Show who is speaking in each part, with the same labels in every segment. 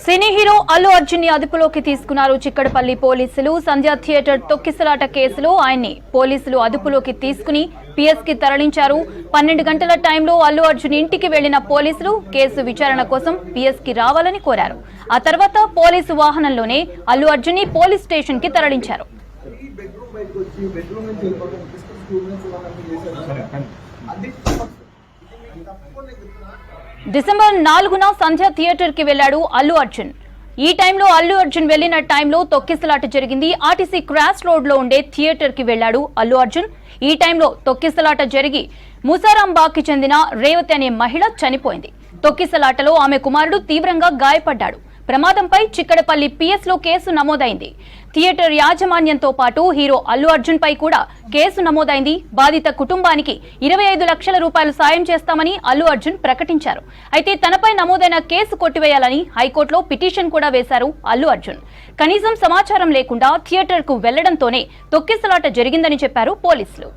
Speaker 1: Cine hero Allu Arjun ని అదుపులోకి తీసుకున్నారు చిక్కడపల్లి పోలీసులు. సంధ్య థియేటర్ తొక్కిసలాట కేసులో ఆయన్ని పోలీసులు అదుపులోకి తీసుకుని పిఎస్ కి తరలించారు. 12 గంటల టైంలో అల్లు అర్జున్ ఇంటికి వెళ్లిన పోలీసులు కేసు విచారణ కోసం పిఎస్ కి రావాలని కోరారు. ఆ తర్వాత పోలీసు వాహనంలోనే అల్లు అర్జున్ ని పోలీస్ స్టేషన్ కి తరలించారు. డిసెంబర్ 4న సంధ్య థియేటర్ కి వెళ్లాడు అల్లు అర్జున్. ఈ టైంలో అల్లు అర్జున్ వెళ్లిన టైంలో తొక్కిసలాట జరిగింది. ఆర్టీసీ క్రాస్ రోడ్ లో ఉండే థియేటర్ కి వెళ్లాడు అల్లు అర్జున్. ఈ టైంలో తొక్కిసలాట జరిగి ముసారాంబాగ్ కి చెందిన రేవతి అనే మహిళ చనిపోయింది. తొక్కిసలాటలో ఆమె కుమారుడు తీవ్రంగా గాయపడ్డాడు. ప్రమాదంపై చిక్కడపల్లి పిఎస్ లో కేసు నమోదైంది. థియేటర్ యాజమాన్యంతో పాటు హీరో అల్లు అర్జున్ పై కూడా కేసు నమోదైంది. బాధిత కుటుంబానికి 25 లక్షల రూపాయలు సాయం చేస్తామని అల్లు అర్జున్ ప్రకటించారు. అయితే తనపై నమోదైన కేసు కొట్టివేయాలని హైకోర్టులో పిటిషన్ కూడా వేశారు అల్లు అర్జున్. కనీసం సమాచారం లేకుండా థియేటర్ కు వెళ్లడంతోనే తొక్కిసలాట జరిగిందని చెప్పారు పోలీసులు.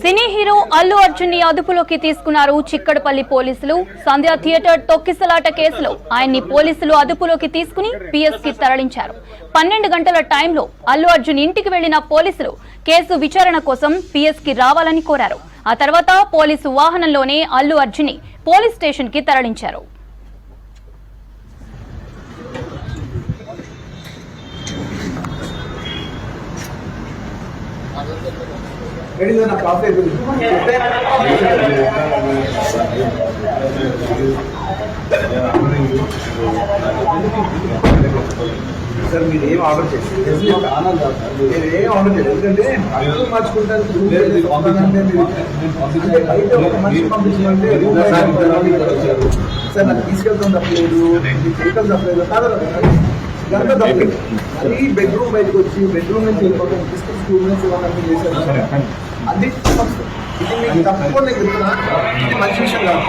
Speaker 1: సినీ హీరో అల్లు అర్జున్ ని అదుపులోకి తీసుకున్నారు చిక్కడపల్లి పోలీసులు. సంధ్య థియేటర్ తొక్కిసలాట కేసులో ఆయన్ని పోలీసులు అదుపులోకి తీసుకుని పిఎస్ కి తరలించారు. 12 గంటల టైంలో అల్లు అర్జున్ ఇంటికి వెళ్లిన పోలీసులు కేసు విచారణ కోసం పిఎస్ కి రావాలని కోరారు. ఆ తర్వాత పోలీసు వాహనంలోనే అల్లు అర్జున్ ని పోలీస్ స్టేషన్ కి తరలించారు.
Speaker 2: సార్ మీరు ఏం ఆర్డర్ చేసి ఏం ఆర్డర్ చేయాలి ఎందుకంటే అర్థం మార్చుకుంటారు సార్ నాకు తీసుకెళ్తాం తప్పలేదు చేయటం తప్పలేదు ఇదంతా తప్పలేదు. మరీ బెడ్రూమ్ బయటకు వచ్చి బెడ్రూమ్ నుంచి వెళ్ళిపోతాం తీసుకొని స్కూల్ నుంచి ఇవ్వాలని చేశారు. అది ఇది మీకు తప్పకుండా చెప్తున్నా, ఇది మంచి విషయం కాదు.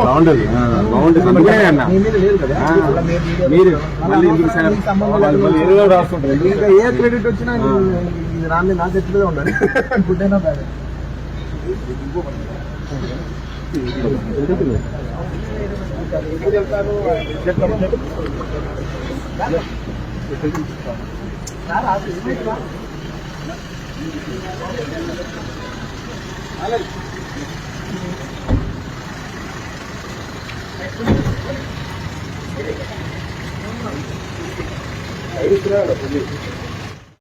Speaker 2: బాగుంటుంది మీరు రాసుకుంటారు. ఇంకా ఏ క్రెడిట్ వచ్చినా రాని నా చేతిలో ఉండాలి. గుడ్ అయినా బ్యాడ్. చెప్తారు